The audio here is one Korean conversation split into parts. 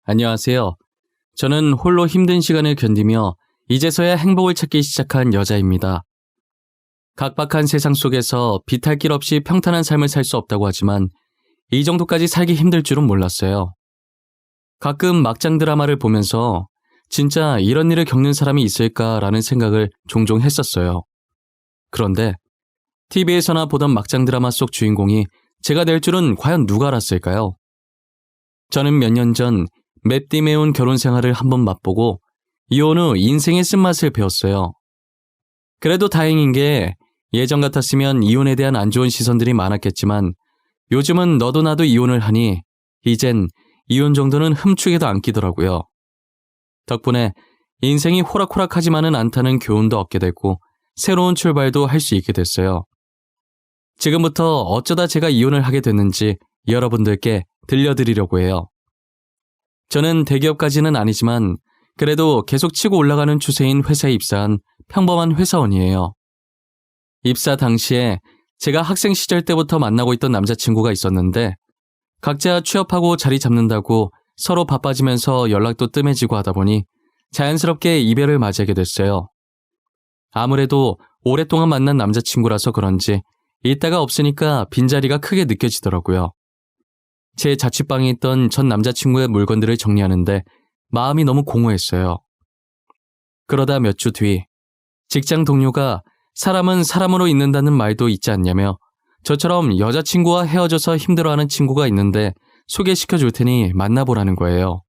안녕하세요. 저는 홀로 힘든 시간을 견디며 이제서야 행복을 찾기 시작한 여자입니다. 각박한 세상 속에서 비탈 길 없이 평탄한 삶을 살 수 없다고 하지만 이 정도까지 살기 힘들 줄은 몰랐어요. 가끔 막장 드라마를 보면서 진짜 이런 일을 겪는 사람이 있을까라는 생각을 종종 했었어요. 그런데 TV에서나 보던 막장 드라마 속 주인공이 제가 될 줄은 과연 누가 알았을까요? 저는 몇 년 전 맵디 매운 결혼 생활을 한번 맛보고 이혼 후 인생의 쓴맛을 배웠어요. 그래도 다행인 게 예전 같았으면 이혼에 대한 안 좋은 시선들이 많았겠지만 요즘은 너도 나도 이혼을 하니 이젠 이혼 정도는 흠축에도 안 끼더라고요. 덕분에 인생이 호락호락하지만은 않다는 교훈도 얻게 되고 새로운 출발도 할 수 있게 됐어요. 지금부터 어쩌다 제가 이혼을 하게 됐는지 여러분들께 들려드리려고 해요. 저는 대기업까지는 아니지만 그래도 계속 치고 올라가는 추세인 회사에 입사한 평범한 회사원이에요. 입사 당시에 제가 학생 시절 때부터 만나고 있던 남자친구가 있었는데 각자 취업하고 자리 잡는다고 서로 바빠지면서 연락도 뜸해지고 하다 보니 자연스럽게 이별을 맞이하게 됐어요. 아무래도 오랫동안 만난 남자친구라서 그런지 있다가 없으니까 빈자리가 크게 느껴지더라고요. 제 자취방에 있던 전 남자친구의 물건들을 정리하는데 마음이 너무 공허했어요. 그러다 몇 주 뒤 직장 동료가 사람은 사람으로 있는다는 말도 있지 않냐며 저처럼 여자친구와 헤어져서 힘들어하는 친구가 있는데 소개시켜 줄 테니 만나보라는 거예요.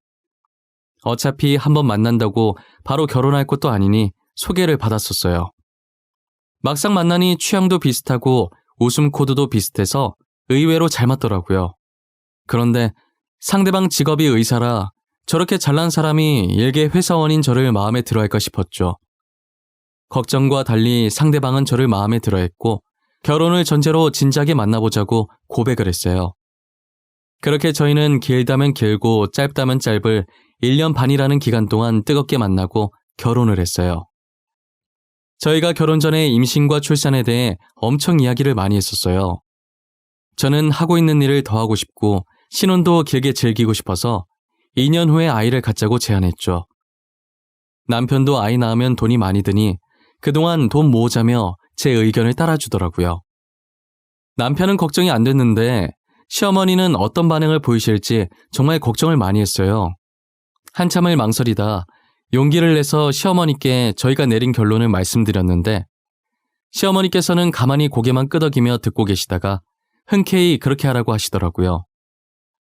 어차피 한번 만난다고 바로 결혼할 것도 아니니 소개를 받았었어요. 막상 만나니 취향도 비슷하고 웃음 코드도 비슷해서 의외로 잘 맞더라고요. 그런데 상대방 직업이 의사라 저렇게 잘난 사람이 일개 회사원인 저를 마음에 들어할까 싶었죠. 걱정과 달리 상대방은 저를 마음에 들어했고 결혼을 전제로 진작에 만나보자고 고백을 했어요. 그렇게 저희는 길다면 길고 짧다면 짧을 1년 반이라는 기간 동안 뜨겁게 만나고 결혼을 했어요. 저희가 결혼 전에 임신과 출산에 대해 엄청 이야기를 많이 했었어요. 저는 하고 있는 일을 더 하고 싶고 신혼도 길게 즐기고 싶어서 2년 후에 아이를 갖자고 제안했죠. 남편도 아이 낳으면 돈이 많이 드니 그동안 돈 모으자며 제 의견을 따라주더라고요. 남편은 걱정이 안 됐는데 시어머니는 어떤 반응을 보이실지 정말 걱정을 많이 했어요. 한참을 망설이다 용기를 내서 시어머니께 저희가 내린 결론을 말씀드렸는데 시어머니께서는 가만히 고개만 끄덕이며 듣고 계시다가 흔쾌히 그렇게 하라고 하시더라고요.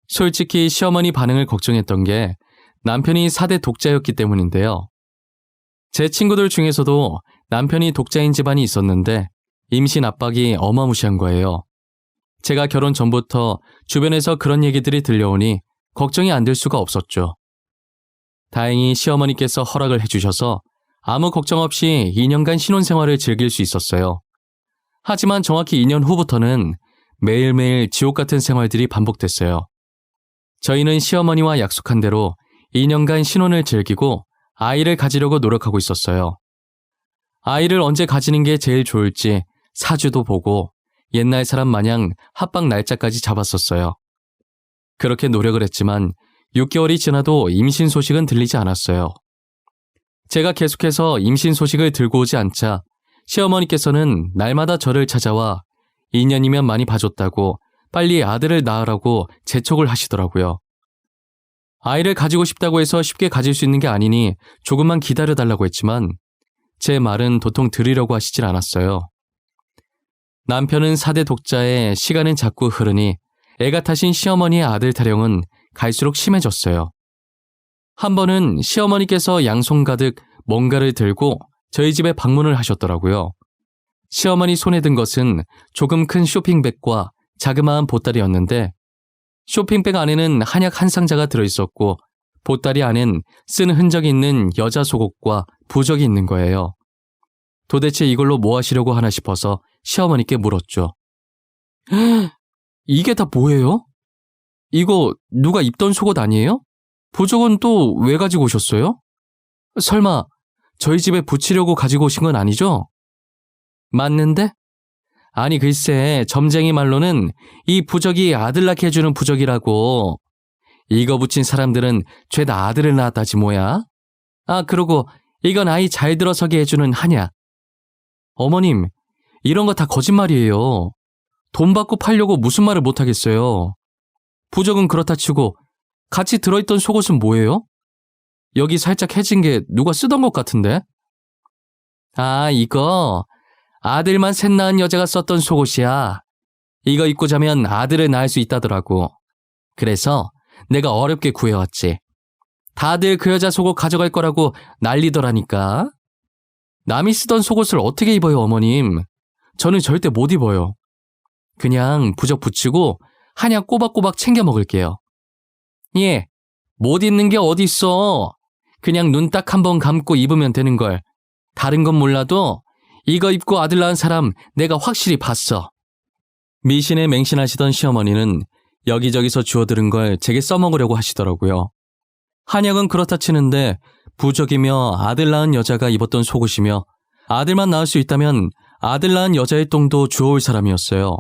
솔직히 시어머니 반응을 걱정했던 게 남편이 4대 독자였기 때문인데요. 제 친구들 중에서도 남편이 독자인 집안이 있었는데 임신 압박이 어마무시한 거예요. 제가 결혼 전부터 주변에서 그런 얘기들이 들려오니 걱정이 안 될 수가 없었죠. 다행히 시어머니께서 허락을 해주셔서 아무 걱정 없이 2년간 신혼생활을 즐길 수 있었어요. 하지만 정확히 2년 후부터는 매일매일 지옥 같은 생활들이 반복됐어요. 저희는 시어머니와 약속한 대로 2년간 신혼을 즐기고 아이를 가지려고 노력하고 있었어요. 아이를 언제 가지는 게 제일 좋을지 사주도 보고 옛날 사람 마냥 합방 날짜까지 잡았었어요. 그렇게 노력을 했지만 6개월이 지나도 임신 소식은 들리지 않았어요. 제가 계속해서 임신 소식을 들고 오지 않자 시어머니께서는 날마다 저를 찾아와 2년이면 많이 봐줬다고 빨리 아들을 낳으라고 재촉을 하시더라고요. 아이를 가지고 싶다고 해서 쉽게 가질 수 있는 게 아니니 조금만 기다려달라고 했지만 제 말은 도통 들으려고 하시질 않았어요. 남편은 4대 독자에 시간은 자꾸 흐르니 애가 타신 시어머니의 아들 타령은 갈수록 심해졌어요. 한 번은 시어머니께서 양손 가득 뭔가를 들고 저희 집에 방문을 하셨더라고요. 시어머니 손에 든 것은 조금 큰 쇼핑백과 자그마한 보따리였는데 쇼핑백 안에는 한약 한 상자가 들어있었고 보따리 안엔 쓴 흔적이 있는 여자 속옷과 부적이 있는 거예요. 도대체 이걸로 뭐 하시려고 하나 싶어서 시어머니께 물었죠. 이게 다 뭐예요? 이거 누가 입던 속옷 아니에요? 부적은 또 왜 가지고 오셨어요? 설마 저희 집에 붙이려고 가지고 오신 건 아니죠? 맞는데? 아니 글쎄 점쟁이 말로는 이 부적이 아들 낳게 해주는 부적이라고. 이거 붙인 사람들은 죄다 아들을 낳았다지 뭐야? 아, 그러고 이건 아이 잘 들어서게 해주는 한약. 어머님, 이런 거 다 거짓말이에요. 돈 받고 팔려고 무슨 말을 못하겠어요. 부적은 그렇다 치고 같이 들어있던 속옷은 뭐예요? 여기 살짝 해진 게 누가 쓰던 것 같은데? 아, 이거 아들만 셋 낳은 여자가 썼던 속옷이야. 이거 입고 자면 아들을 낳을 수 있다더라고. 그래서 내가 어렵게 구해왔지. 다들 그 여자 속옷 가져갈 거라고 난리더라니까. 남이 쓰던 속옷을 어떻게 입어요, 어머님? 저는 절대 못 입어요. 그냥 부적 붙이고 한약 꼬박꼬박 챙겨 먹을게요. 예, 못 입는 게 어디 있어. 그냥 눈 딱 한 번 감고 입으면 되는 걸. 다른 건 몰라도 이거 입고 아들 낳은 사람 내가 확실히 봤어. 미신에 맹신하시던 시어머니는 여기저기서 주워들은 걸 제게 써먹으려고 하시더라고요. 한약은 그렇다 치는데 부적이며 아들 낳은 여자가 입었던 속옷이며 아들만 낳을 수 있다면 아들 낳은 여자의 똥도 주워올 사람이었어요.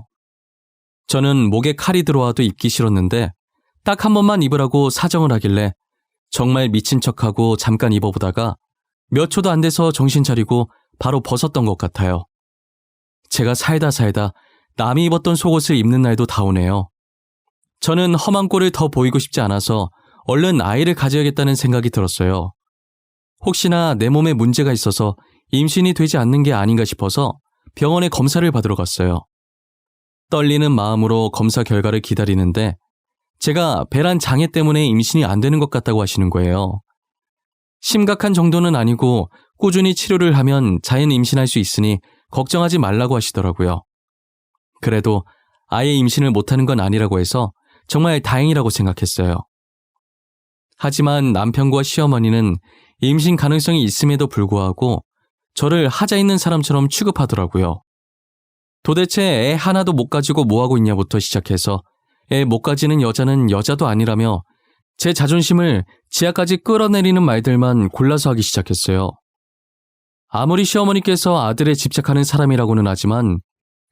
저는 목에 칼이 들어와도 입기 싫었는데 딱 한 번만 입으라고 사정을 하길래 정말 미친 척하고 잠깐 입어보다가 몇 초도 안 돼서 정신 차리고 바로 벗었던 것 같아요. 제가 살다 남이 입었던 속옷을 입는 날도 다 오네요. 저는 험한 꼴을 더 보이고 싶지 않아서 얼른 아이를 가져야겠다는 생각이 들었어요. 혹시나 내 몸에 문제가 있어서 임신이 되지 않는 게 아닌가 싶어서 병원에 검사를 받으러 갔어요. 떨리는 마음으로 검사 결과를 기다리는데 제가 배란 장애 때문에 임신이 안 되는 것 같다고 하시는 거예요. 심각한 정도는 아니고 꾸준히 치료를 하면 자연 임신할 수 있으니 걱정하지 말라고 하시더라고요. 그래도 아예 임신을 못하는 건 아니라고 해서 정말 다행이라고 생각했어요. 하지만 남편과 시어머니는 임신 가능성이 있음에도 불구하고 저를 하자 있는 사람처럼 취급하더라고요. 도대체 애 하나도 못 가지고 뭐하고 있냐부터 시작해서 애 못 가지는 여자는 여자도 아니라며 제 자존심을 지하까지 끌어내리는 말들만 골라서 하기 시작했어요. 아무리 시어머니께서 아들에 집착하는 사람이라고는 하지만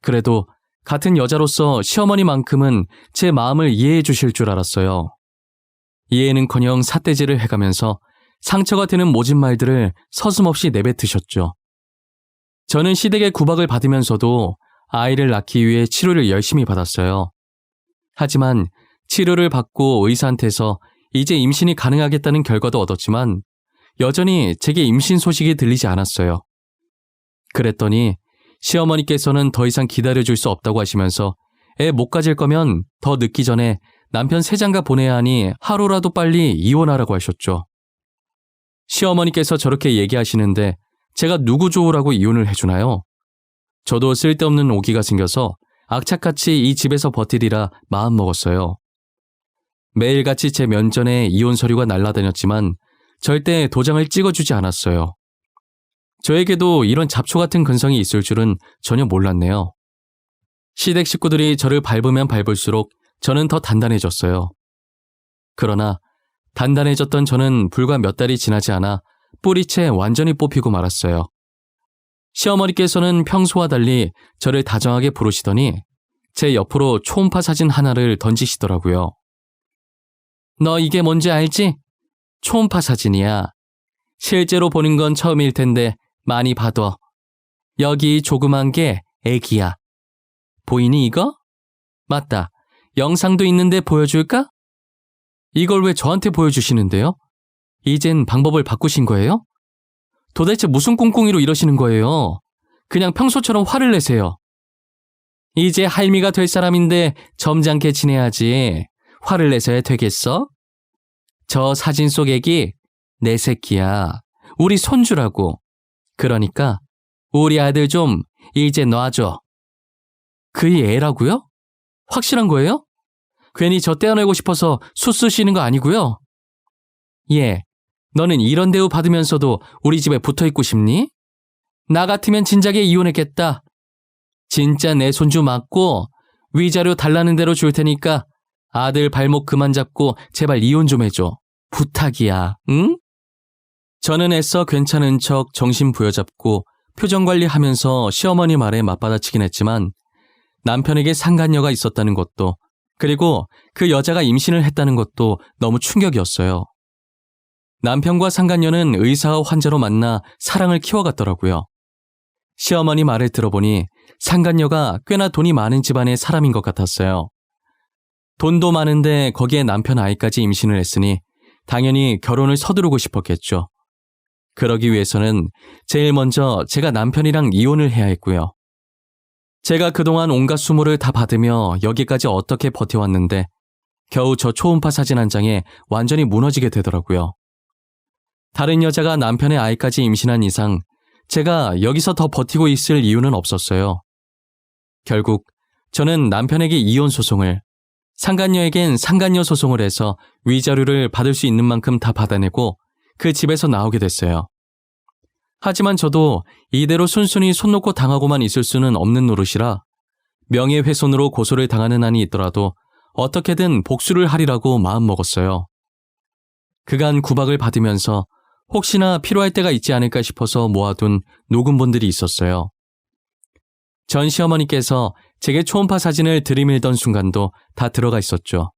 그래도 같은 여자로서 시어머니만큼은 제 마음을 이해해 주실 줄 알았어요. 이해는커녕 삿대질을 해가면서 상처가 되는 모진 말들을 서슴없이 내뱉으셨죠. 저는 시댁의 구박을 받으면서도 아이를 낳기 위해 치료를 열심히 받았어요. 하지만 치료를 받고 의사한테서 이제 임신이 가능하겠다는 결과도 얻었지만 여전히 제게 임신 소식이 들리지 않았어요. 그랬더니 시어머니께서는 더 이상 기다려줄 수 없다고 하시면서 애 못 가질 거면 더 늦기 전에 남편 세장가 보내야 하니 하루라도 빨리 이혼하라고 하셨죠. 시어머니께서 저렇게 얘기하시는데 제가 누구 좋으라고 이혼을 해주나요? 저도 쓸데없는 오기가 생겨서 악착같이 이 집에서 버티리라 마음먹었어요. 매일같이 제 면전에 이혼 서류가 날아다녔지만 절대 도장을 찍어주지 않았어요. 저에게도 이런 잡초 같은 근성이 있을 줄은 전혀 몰랐네요. 시댁 식구들이 저를 밟으면 밟을수록 저는 더 단단해졌어요. 그러나 단단해졌던 저는 불과 몇 달이 지나지 않아 뿌리채 완전히 뽑히고 말았어요. 시어머니께서는 평소와 달리 저를 다정하게 부르시더니 제 옆으로 초음파 사진 하나를 던지시더라고요. 너 이게 뭔지 알지? 초음파 사진이야. 실제로 보는 건 처음일 텐데 많이 봐둬. 여기 조그만 게 애기야. 보이니 이거? 맞다. 영상도 있는데 보여줄까? 이걸 왜 저한테 보여주시는데요? 이젠 방법을 바꾸신 거예요? 도대체 무슨 꿍꿍이로 이러시는 거예요? 그냥 평소처럼 화를 내세요. 이제 할미가 될 사람인데 점잖게 지내야지. 화를 내서야 되겠어? 저 사진 속 애기 내 새끼야. 우리 손주라고. 그러니까 우리 아들 좀 이제 놔줘. 그이 애라고요? 확실한 거예요? 괜히 저 떼어내고 싶어서 수 쓰시는 거 아니고요? 예, 너는 이런 대우 받으면서도 우리 집에 붙어있고 싶니? 나 같으면 진작에 이혼했겠다. 진짜 내 손주 맞고 위자료 달라는 대로 줄 테니까 아들 발목 그만 잡고 제발 이혼 좀 해줘. 부탁이야, 응? 저는 애써 괜찮은 척 정신 부여잡고 표정 관리하면서 시어머니 말에 맞받아치긴 했지만 남편에게 상간녀가 있었다는 것도 그리고 그 여자가 임신을 했다는 것도 너무 충격이었어요. 남편과 상간녀는 의사와 환자로 만나 사랑을 키워갔더라고요. 시어머니 말을 들어보니 상간녀가 꽤나 돈이 많은 집안의 사람인 것 같았어요. 돈도 많은데 거기에 남편 아이까지 임신을 했으니 당연히 결혼을 서두르고 싶었겠죠. 그러기 위해서는 제일 먼저 제가 남편이랑 이혼을 해야 했고요. 제가 그동안 온갖 수모를 다 받으며 여기까지 어떻게 버텨왔는데 겨우 저 초음파 사진 한 장에 완전히 무너지게 되더라고요. 다른 여자가 남편의 아이까지 임신한 이상 제가 여기서 더 버티고 있을 이유는 없었어요. 결국 저는 남편에게 이혼 소송을, 상간녀에겐 상간녀 소송을 해서 위자료를 받을 수 있는 만큼 다 받아내고 그 집에서 나오게 됐어요. 하지만 저도 이대로 순순히 손 놓고 당하고만 있을 수는 없는 노릇이라 명예훼손으로 고소를 당하는 한이 있더라도 어떻게든 복수를 하리라고 마음먹었어요. 그간 구박을 받으면서 혹시나 필요할 때가 있지 않을까 싶어서 모아둔 녹음본들이 있었어요. 전 시어머니께서 제게 초음파 사진을 들이밀던 순간도 다 들어가 있었죠.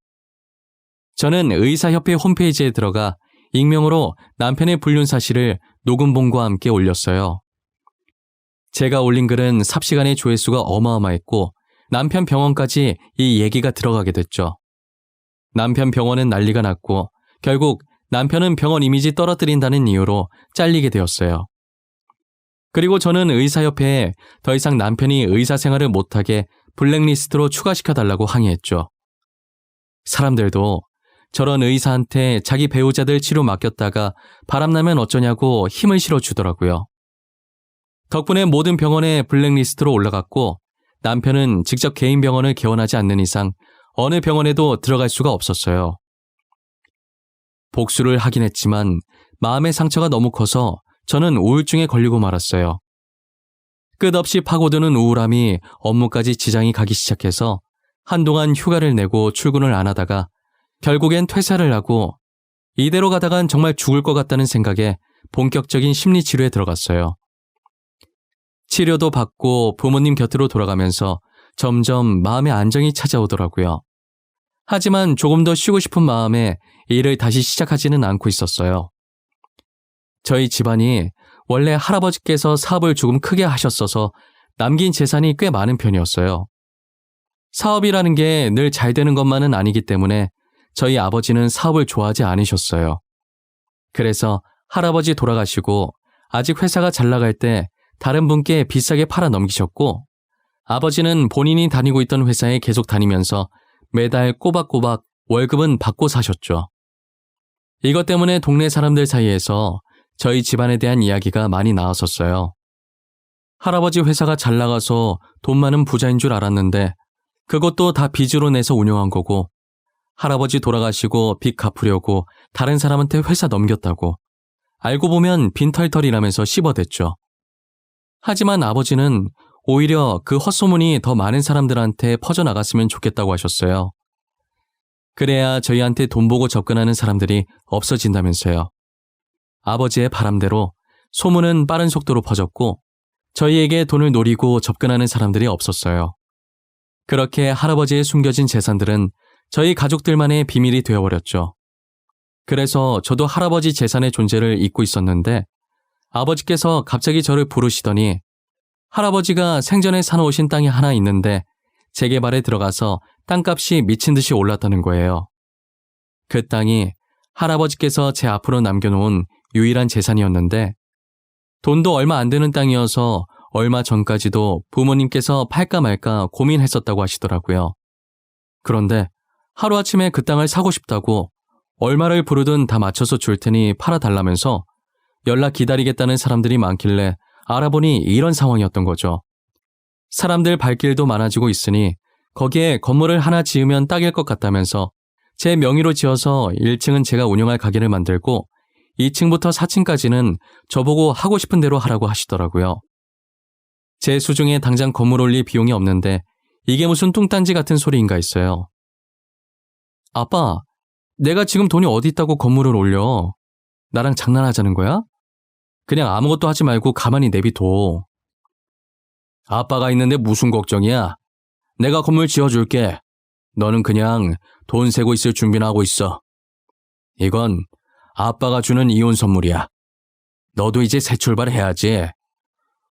저는 의사협회 홈페이지에 들어가 익명으로 남편의 불륜 사실을 녹음본과 함께 올렸어요. 제가 올린 글은 삽시간에 조회수가 어마어마했고 남편 병원까지 이 얘기가 들어가게 됐죠. 남편 병원은 난리가 났고 결국 남편은 병원 이미지 떨어뜨린다는 이유로 잘리게 되었어요. 그리고 저는 의사협회에 더 이상 남편이 의사 생활을 못하게 블랙리스트로 추가시켜달라고 항의했죠. 사람들도 저런 의사한테 자기 배우자들 치료 맡겼다가 바람나면 어쩌냐고 힘을 실어주더라고요. 덕분에 모든 병원에 블랙리스트로 올라갔고 남편은 직접 개인 병원을 개원하지 않는 이상 어느 병원에도 들어갈 수가 없었어요. 복수를 하긴 했지만 마음의 상처가 너무 커서 저는 우울증에 걸리고 말았어요. 끝없이 파고드는 우울함이 업무까지 지장이 가기 시작해서 한동안 휴가를 내고 출근을 안 하다가 결국엔 퇴사를 하고 이대로 가다간 정말 죽을 것 같다는 생각에 본격적인 심리치료에 들어갔어요. 치료도 받고 부모님 곁으로 돌아가면서 점점 마음의 안정이 찾아오더라고요. 하지만 조금 더 쉬고 싶은 마음에 일을 다시 시작하지는 않고 있었어요. 저희 집안이 원래 할아버지께서 사업을 조금 크게 하셨어서 남긴 재산이 꽤 많은 편이었어요. 사업이라는 게 늘 잘 되는 것만은 아니기 때문에 저희 아버지는 사업을 좋아하지 않으셨어요. 그래서 할아버지 돌아가시고 아직 회사가 잘 나갈 때 다른 분께 비싸게 팔아 넘기셨고 아버지는 본인이 다니고 있던 회사에 계속 다니면서 매달 꼬박꼬박 월급은 받고 사셨죠. 이것 때문에 동네 사람들 사이에서 저희 집안에 대한 이야기가 많이 나왔었어요. 할아버지 회사가 잘 나가서 돈 많은 부자인 줄 알았는데 그것도 다 빚으로 내서 운영한 거고 할아버지 돌아가시고 빚 갚으려고 다른 사람한테 회사 넘겼다고 알고 보면 빈털털이라면서 씹어댔죠. 하지만 아버지는 오히려 그 헛소문이 더 많은 사람들한테 퍼져나갔으면 좋겠다고 하셨어요. 그래야 저희한테 돈 보고 접근하는 사람들이 없어진다면서요. 아버지의 바람대로 소문은 빠른 속도로 퍼졌고 저희에게 돈을 노리고 접근하는 사람들이 없었어요. 그렇게 할아버지의 숨겨진 재산들은 저희 가족들만의 비밀이 되어버렸죠. 그래서 저도 할아버지 재산의 존재를 잊고 있었는데 아버지께서 갑자기 저를 부르시더니 할아버지가 생전에 사놓으신 땅이 하나 있는데 재개발에 들어가서 땅값이 미친 듯이 올랐다는 거예요. 그 땅이 할아버지께서 제 앞으로 남겨놓은 유일한 재산이었는데 돈도 얼마 안 되는 땅이어서 얼마 전까지도 부모님께서 팔까 말까 고민했었다고 하시더라고요. 그런데 하루아침에 그 땅을 사고 싶다고 얼마를 부르든 다 맞춰서 줄 테니 팔아달라면서 연락 기다리겠다는 사람들이 많길래 알아보니 이런 상황이었던 거죠. 사람들 발길도 많아지고 있으니 거기에 건물을 하나 지으면 딱일 것 같다면서 제 명의로 지어서 1층은 제가 운영할 가게를 만들고 2층부터 4층까지는 저보고 하고 싶은 대로 하라고 하시더라고요. 제 수중에 당장 건물 올릴 비용이 없는데 이게 무슨 뚱딴지 같은 소리인가 했어요. 아빠, 내가 지금 돈이 어디 있다고 건물을 올려? 나랑 장난하자는 거야? 그냥 아무것도 하지 말고 가만히 내비둬. 아빠가 있는데 무슨 걱정이야? 내가 건물 지어줄게. 너는 그냥 돈 세고 있을 준비나 하고 있어. 이건 아빠가 주는 이혼 선물이야. 너도 이제 새 출발해야지.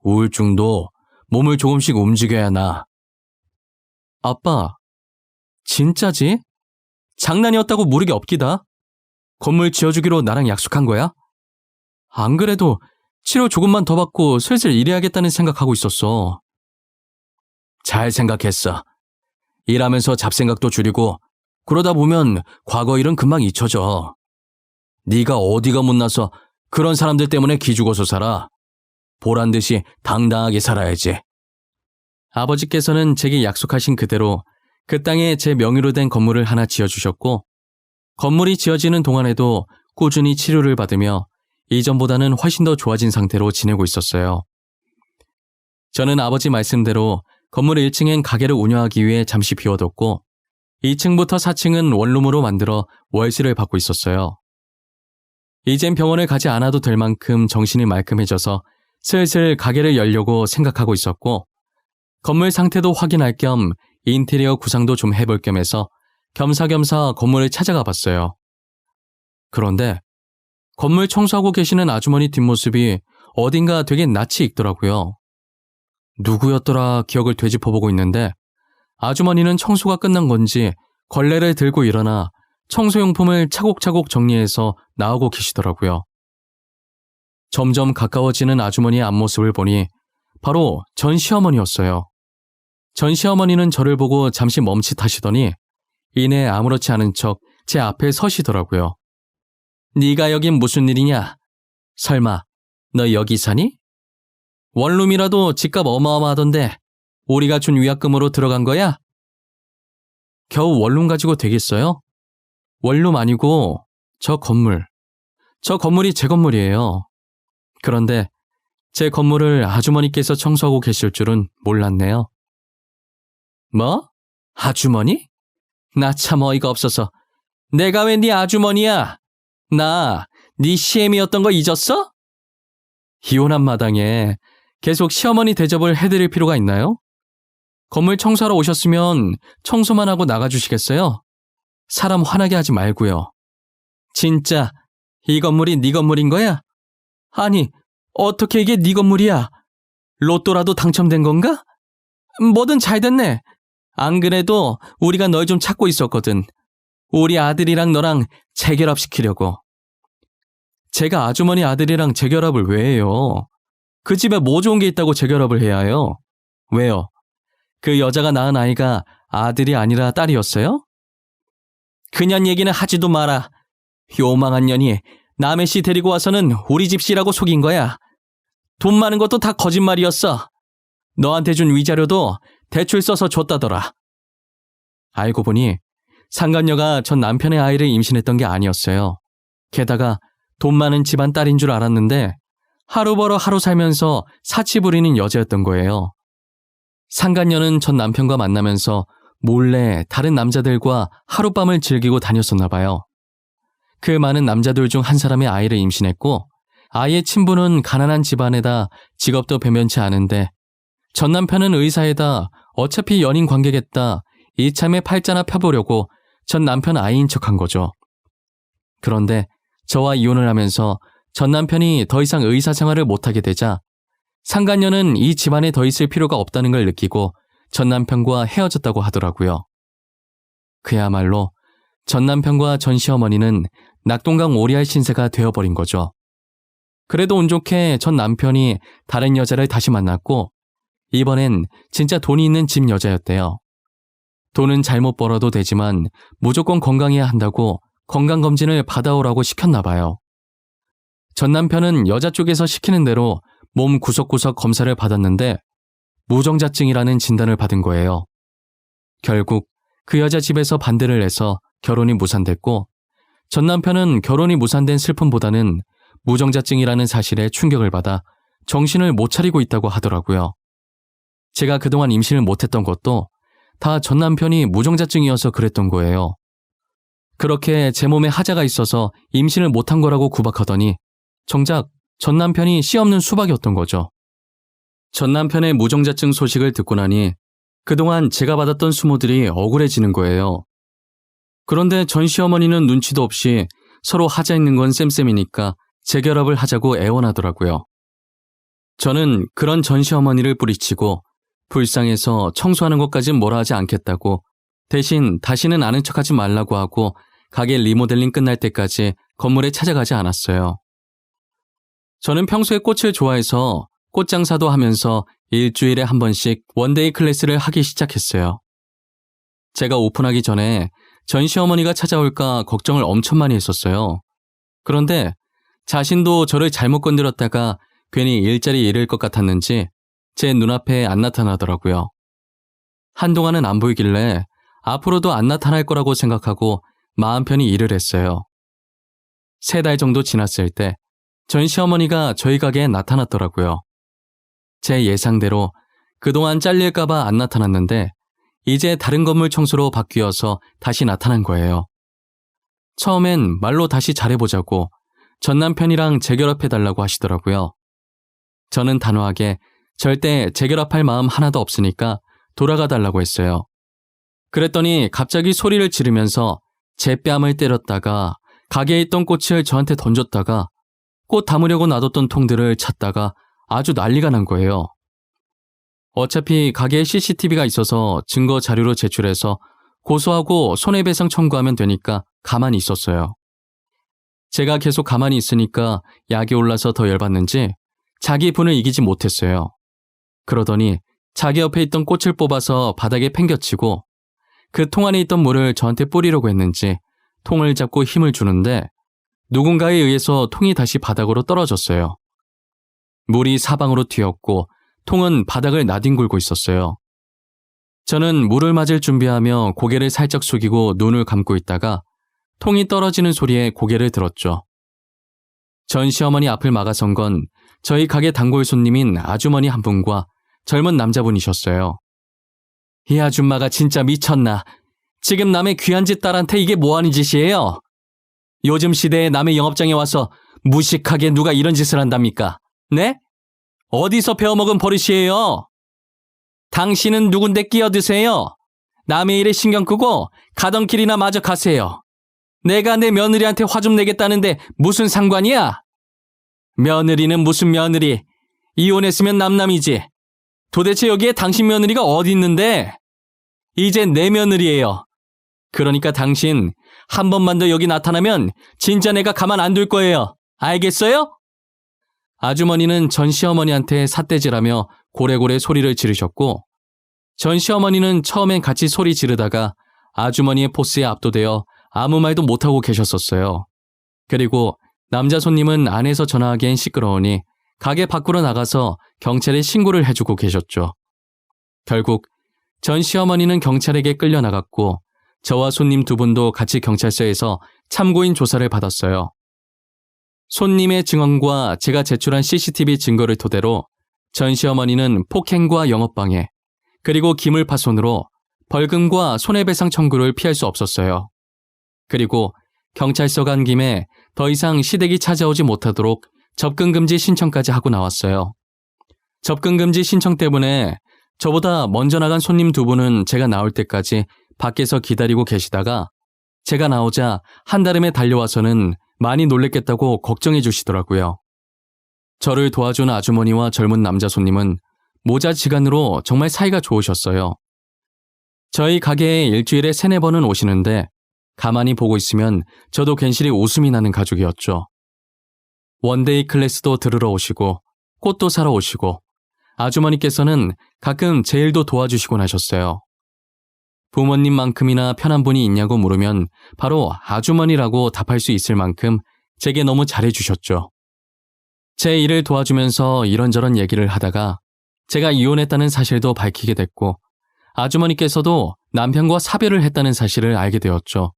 우울증도 몸을 조금씩 움직여야 나. 아빠, 진짜지? 장난이었다고 모르게 없기다. 건물 지어주기로 나랑 약속한 거야? 안 그래도 치료 조금만 더 받고 슬슬 일해야겠다는 생각하고 있었어. 잘 생각했어. 일하면서 잡생각도 줄이고 그러다 보면 과거 일은 금방 잊혀져. 네가 어디가 못나서 그런 사람들 때문에 기죽어서 살아. 보란듯이 당당하게 살아야지. 아버지께서는 제게 약속하신 그대로 그 땅에 제 명의로 된 건물을 하나 지어주셨고 건물이 지어지는 동안에도 꾸준히 치료를 받으며 이전보다는 훨씬 더 좋아진 상태로 지내고 있었어요. 저는 아버지 말씀대로 건물 1층엔 가게를 운영하기 위해 잠시 비워뒀고 2층부터 4층은 원룸으로 만들어 월세를 받고 있었어요. 이젠 병원을 가지 않아도 될 만큼 정신이 말끔해져서 슬슬 가게를 열려고 생각하고 있었고 건물 상태도 확인할 겸 인테리어 구상도 좀 해볼 겸 해서 겸사겸사 건물을 찾아가 봤어요. 그런데 건물 청소하고 계시는 아주머니 뒷모습이 어딘가 되게 낯이 익더라고요. 누구였더라 기억을 되짚어보고 있는데 아주머니는 청소가 끝난 건지 걸레를 들고 일어나 청소용품을 차곡차곡 정리해서 나오고 계시더라고요. 점점 가까워지는 아주머니의 앞모습을 보니 바로 전 시어머니였어요. 전 시어머니는 저를 보고 잠시 멈칫하시더니 이내 아무렇지 않은 척 제 앞에 서시더라고요. 네가 여긴 무슨 일이냐? 설마 너 여기 사니? 원룸이라도 집값 어마어마하던데 우리가 준 위약금으로 들어간 거야? 겨우 원룸 가지고 되겠어요? 원룸 아니고 저 건물이 제 건물이에요. 그런데 제 건물을 아주머니께서 청소하고 계실 줄은 몰랐네요. 뭐? 아주머니? 나 참 어이가 없어서 내가 왜 네 아주머니야? 나 네 시애미였던 거 잊었어? 이혼한 마당에 계속 시어머니 대접을 해드릴 필요가 있나요? 건물 청소하러 오셨으면 청소만 하고 나가주시겠어요? 사람 화나게 하지 말고요. 진짜 이 건물이 네 건물인 거야? 아니, 어떻게 이게 네 건물이야? 로또라도 당첨된 건가? 뭐든 잘 됐네. 안 그래도 우리가 널 좀 찾고 있었거든. 우리 아들이랑 너랑 재결합시키려고. 제가 아주머니 아들이랑 재결합을 왜 해요? 그 집에 뭐 좋은 게 있다고 재결합을 해야 해요? 왜요? 그 여자가 낳은 아이가 아들이 아니라 딸이었어요? 그년 얘기는 하지도 마라. 요망한 년이 남의 씨 데리고 와서는 우리 집 씨라고 속인 거야. 돈 많은 것도 다 거짓말이었어. 너한테 준 위자료도 대출 써서 줬다더라. 알고 보니 상간녀가 전 남편의 아이를 임신했던 게 아니었어요. 게다가 돈 많은 집안 딸인 줄 알았는데 하루 벌어 하루 살면서 사치 부리는 여자였던 거예요. 상간녀는 전 남편과 만나면서 몰래 다른 남자들과 하룻밤을 즐기고 다녔었나 봐요. 그 많은 남자들 중 한 사람의 아이를 임신했고 아이의 친부는 가난한 집안에다 직업도 변변치 않은데 전 남편은 의사에다 어차피 연인 관계겠다 이참에 팔자나 펴보려고 전 남편 아이인 척한 거죠. 그런데 저와 이혼을 하면서 전 남편이 더 이상 의사 생활을 못하게 되자 상간녀는 이 집안에 더 있을 필요가 없다는 걸 느끼고 전 남편과 헤어졌다고 하더라고요. 그야말로 전 남편과 전 시어머니는 낙동강 오리알 신세가 되어버린 거죠. 그래도 운 좋게 전 남편이 다른 여자를 다시 만났고 이번엔 진짜 돈이 있는 집 여자였대요. 돈은 잘못 벌어도 되지만 무조건 건강해야 한다고 건강검진을 받아오라고 시켰나 봐요. 전 남편은 여자 쪽에서 시키는 대로 몸 구석구석 검사를 받았는데 무정자증이라는 진단을 받은 거예요. 결국 그 여자 집에서 반대를 해서 결혼이 무산됐고 전 남편은 결혼이 무산된 슬픔보다는 무정자증이라는 사실에 충격을 받아 정신을 못 차리고 있다고 하더라고요. 제가 그동안 임신을 못했던 것도 다 전 남편이 무정자증이어서 그랬던 거예요. 그렇게 제 몸에 하자가 있어서 임신을 못한 거라고 구박하더니 정작 전 남편이 씨 없는 수박이었던 거죠. 전 남편의 무정자증 소식을 듣고 나니 그동안 제가 받았던 수모들이 억울해지는 거예요. 그런데 전 시어머니는 눈치도 없이 서로 하자 있는 건 쌤쌤이니까 재결합을 하자고 애원하더라고요. 저는 그런 전 시어머니를 뿌리치고 불쌍해서 청소하는 것까진 뭐라 하지 않겠다고 대신 다시는 아는 척하지 말라고 하고 가게 리모델링 끝날 때까지 건물에 찾아가지 않았어요. 저는 평소에 꽃을 좋아해서 꽃장사도 하면서 일주일에 한 번씩 원데이 클래스를 하기 시작했어요. 제가 오픈하기 전에 전 시어머니가 찾아올까 걱정을 엄청 많이 했었어요. 그런데 자신도 저를 잘못 건드렸다가 괜히 일자리 잃을 것 같았는지 제 눈앞에 안 나타나더라고요. 한동안은 안 보이길래 앞으로도 안 나타날 거라고 생각하고 마음 편히 일을 했어요. 3달 정도 지났을 때 전 시어머니가 저희 가게에 나타났더라고요. 제 예상대로 그동안 잘릴까봐 안 나타났는데 이제 다른 건물 청소로 바뀌어서 다시 나타난 거예요. 처음엔 말로 다시 잘해보자고 전 남편이랑 재결합해달라고 하시더라고요. 저는 단호하게 절대 재결합할 마음 하나도 없으니까 돌아가달라고 했어요. 그랬더니 갑자기 소리를 지르면서 제 뺨을 때렸다가 가게에 있던 꽃을 저한테 던졌다가 꽃 담으려고 놔뒀던 통들을 찾다가 아주 난리가 난 거예요. 어차피 가게에 CCTV가 있어서 증거 자료로 제출해서 고소하고 손해배상 청구하면 되니까 가만히 있었어요. 제가 계속 가만히 있으니까 약이 올라서 더 열받는지 자기 분을 이기지 못했어요. 그러더니 자기 옆에 있던 꽃을 뽑아서 바닥에 팽겨치고 그 통 안에 있던 물을 저한테 뿌리려고 했는지 통을 잡고 힘을 주는데 누군가에 의해서 통이 다시 바닥으로 떨어졌어요. 물이 사방으로 튀었고 통은 바닥을 나뒹굴고 있었어요. 저는 물을 맞을 준비하며 고개를 살짝 숙이고 눈을 감고 있다가 통이 떨어지는 소리에 고개를 들었죠. 전 시어머니 앞을 막아선 건 저희 가게 단골 손님인 아주머니 한 분과 젊은 남자분이셨어요. 이 아줌마가 진짜 미쳤나. 지금 남의 귀한 집 딸한테 이게 뭐하는 짓이에요? 요즘 시대에 남의 영업장에 와서 무식하게 누가 이런 짓을 한답니까? 네? 어디서 배워먹은 버릇이에요? 당신은 누군데 끼어드세요? 남의 일에 신경 끄고 가던 길이나 마저 가세요. 내가 내 며느리한테 화 좀 내겠다는데 무슨 상관이야? 며느리는 무슨 며느리? 이혼했으면 남남이지. 도대체 여기에 당신 며느리가 어디 있는데? 이제 내 며느리예요. 그러니까 당신 한 번만 더 여기 나타나면 진짜 내가 가만 안 둘 거예요. 알겠어요? 아주머니는 전 시어머니한테 삿대질하며 고래고래 소리를 지르셨고 전 시어머니는 처음엔 같이 소리 지르다가 아주머니의 포스에 압도되어 아무 말도 못하고 계셨었어요. 그리고 남자 손님은 안에서 전화하기엔 시끄러우니 가게 밖으로 나가서 경찰에 신고를 해주고 계셨죠. 결국 전 시어머니는 경찰에게 끌려나갔고 저와 손님 2분도 같이 경찰서에서 참고인 조사를 받았어요. 손님의 증언과 제가 제출한 CCTV 증거를 토대로 전 시어머니는 폭행과 영업방해, 그리고 기물파손으로 벌금과 손해배상 청구를 피할 수 없었어요. 그리고 경찰서 간 김에 더 이상 시댁이 찾아오지 못하도록 접근금지 신청까지 하고 나왔어요. 접근금지 신청 때문에 저보다 먼저 나간 손님 2분은 제가 나올 때까지 밖에서 기다리고 계시다가 제가 나오자 한달음에 달려와서는 많이 놀랬겠다고 걱정해 주시더라고요. 저를 도와준 아주머니와 젊은 남자 손님은 모자지간으로 정말 사이가 좋으셨어요. 저희 가게에 일주일에 3-4번은 오시는데 가만히 보고 있으면 저도 괜시리 웃음이 나는 가족이었죠. 원데이 클래스도 들으러 오시고 꽃도 사러 오시고 아주머니께서는 가끔 제 일도 도와주시곤 하셨어요. 부모님만큼이나 편한 분이 있냐고 물으면 바로 아주머니라고 답할 수 있을 만큼 제게 너무 잘해주셨죠. 제 일을 도와주면서 이런저런 얘기를 하다가 제가 이혼했다는 사실도 밝히게 됐고 아주머니께서도 남편과 사별을 했다는 사실을 알게 되었죠.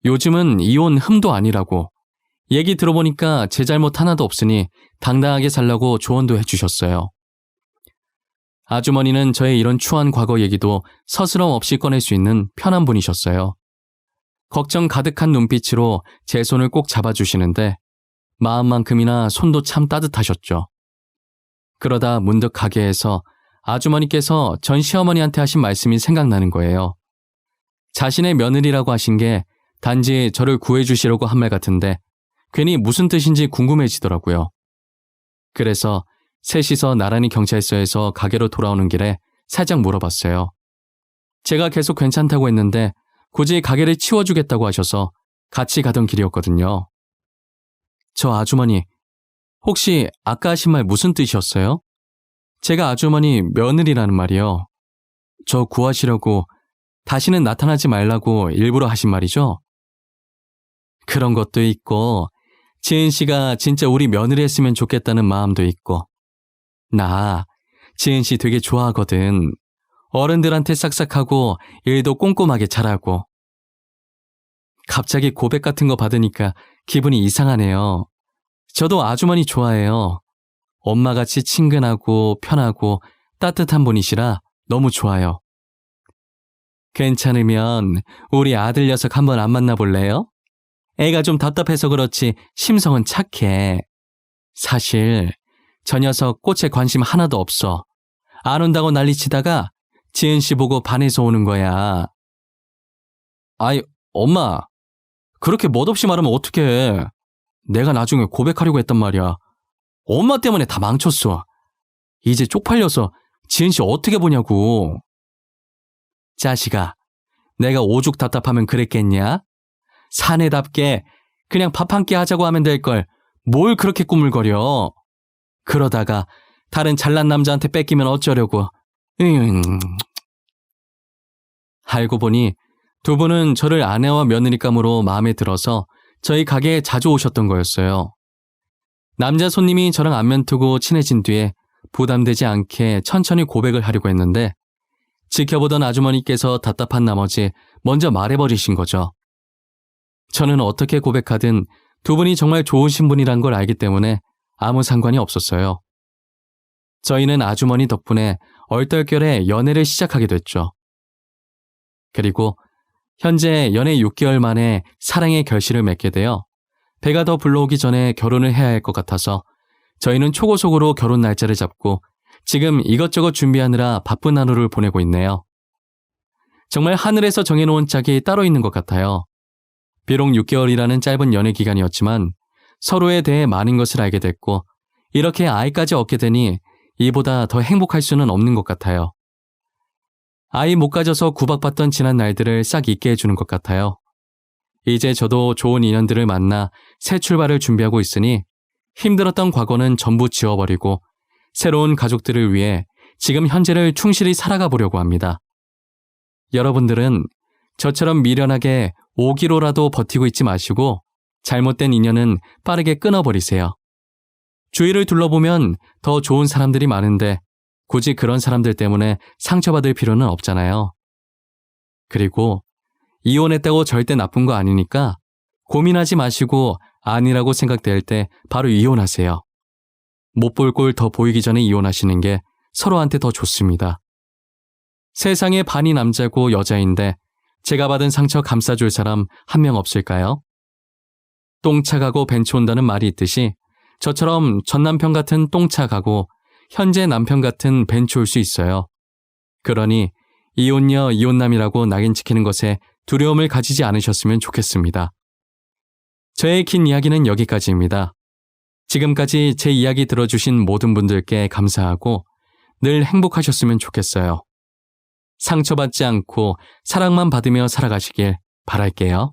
요즘은 이혼 흠도 아니라고 얘기 들어보니까 제 잘못 하나도 없으니 당당하게 살라고 조언도 해주셨어요. 아주머니는 저의 이런 추한 과거 얘기도 서스럼 없이 꺼낼 수 있는 편한 분이셨어요. 걱정 가득한 눈빛으로 제 손을 꼭 잡아주시는데 마음만큼이나 손도 참 따뜻하셨죠. 그러다 문득 가게에서 아주머니께서 전 시어머니한테 하신 말씀이 생각나는 거예요. 자신의 며느리라고 하신 게 단지 저를 구해주시려고 한 말 같은데 괜히 무슨 뜻인지 궁금해지더라고요. 그래서 셋이서 나란히 경찰서에서 가게로 돌아오는 길에 살짝 물어봤어요. 제가 계속 괜찮다고 했는데 굳이 가게를 치워주겠다고 하셔서 같이 가던 길이었거든요. 저 아주머니, 혹시 아까 하신 말 무슨 뜻이었어요? 제가 아주머니 며느리라는 말이요. 저 구하시려고 다시는 나타나지 말라고 일부러 하신 말이죠? 그런 것도 있고 지은 씨가 진짜 우리 며느리 했으면 좋겠다는 마음도 있고 나 지은 씨 되게 좋아하거든. 어른들한테 싹싹하고 일도 꼼꼼하게 잘하고. 갑자기 고백 같은 거 받으니까 기분이 이상하네요. 저도 아주머니 좋아해요. 엄마같이 친근하고 편하고 따뜻한 분이시라 너무 좋아요. 괜찮으면 우리 아들 녀석 한번 안 만나볼래요? 애가 좀 답답해서 그렇지 심성은 착해. 사실 저 녀석 꽃에 관심 하나도 없어. 안 온다고 난리치다가 지은 씨 보고 반해서 오는 거야. 아이, 엄마. 그렇게 멋없이 말하면 어떡해. 내가 나중에 고백하려고 했단 말이야. 엄마 때문에 다 망쳤어. 이제 쪽팔려서 지은 씨 어떻게 보냐고. 자식아, 내가 오죽 답답하면 그랬겠냐? 사내답게 그냥 밥 한 끼 하자고 하면 될 걸 뭘 그렇게 꾸물거려. 그러다가 다른 잘난 남자한테 뺏기면 어쩌려고. 알고 보니 두 분은 저를 아내와 며느리감으로 마음에 들어서 저희 가게에 자주 오셨던 거였어요. 남자 손님이 저랑 안면 트고 친해진 뒤에 부담되지 않게 천천히 고백을 하려고 했는데 지켜보던 아주머니께서 답답한 나머지 먼저 말해버리신 거죠. 저는 어떻게 고백하든 두 분이 정말 좋으신 분이란 걸 알기 때문에 아무 상관이 없었어요. 저희는 아주머니 덕분에 얼떨결에 연애를 시작하게 됐죠. 그리고 현재 연애 6개월 만에 사랑의 결실을 맺게 되어 배가 더 불러오기 전에 결혼을 해야 할 것 같아서 저희는 초고속으로 결혼 날짜를 잡고 지금 이것저것 준비하느라 바쁜 하루를 보내고 있네요. 정말 하늘에서 정해놓은 짝이 따로 있는 것 같아요. 비록 6개월이라는 짧은 연애 기간이었지만 서로에 대해 많은 것을 알게 됐고 이렇게 아이까지 얻게 되니 이보다 더 행복할 수는 없는 것 같아요. 아이 못 가져서 구박받던 지난 날들을 싹 잊게 해주는 것 같아요. 이제 저도 좋은 인연들을 만나 새 출발을 준비하고 있으니 힘들었던 과거는 전부 지워버리고 새로운 가족들을 위해 지금 현재를 충실히 살아가 보려고 합니다. 여러분들은 저처럼 미련하게 5기로라도 버티고 있지 마시고 잘못된 인연은 빠르게 끊어버리세요. 주위를 둘러보면 더 좋은 사람들이 많은데 굳이 그런 사람들 때문에 상처받을 필요는 없잖아요. 그리고 이혼했다고 절대 나쁜 거 아니니까 고민하지 마시고 아니라고 생각될 때 바로 이혼하세요. 못 볼 꼴 더 보이기 전에 이혼하시는 게 서로한테 더 좋습니다. 세상에 반이 남자고 여자인데 제가 받은 상처 감싸줄 사람 한 명 없을까요? 똥차 가고 벤치 온다는 말이 있듯이 저처럼 전 남편 같은 똥차 가고 현재 남편 같은 벤치 올 수 있어요. 그러니 이혼녀 이혼남이라고 낙인 찍히는 것에 두려움을 가지지 않으셨으면 좋겠습니다. 저의 긴 이야기는 여기까지입니다. 지금까지 제 이야기 들어주신 모든 분들께 감사하고 늘 행복하셨으면 좋겠어요. 상처받지 않고 사랑만 받으며 살아가시길 바랄게요.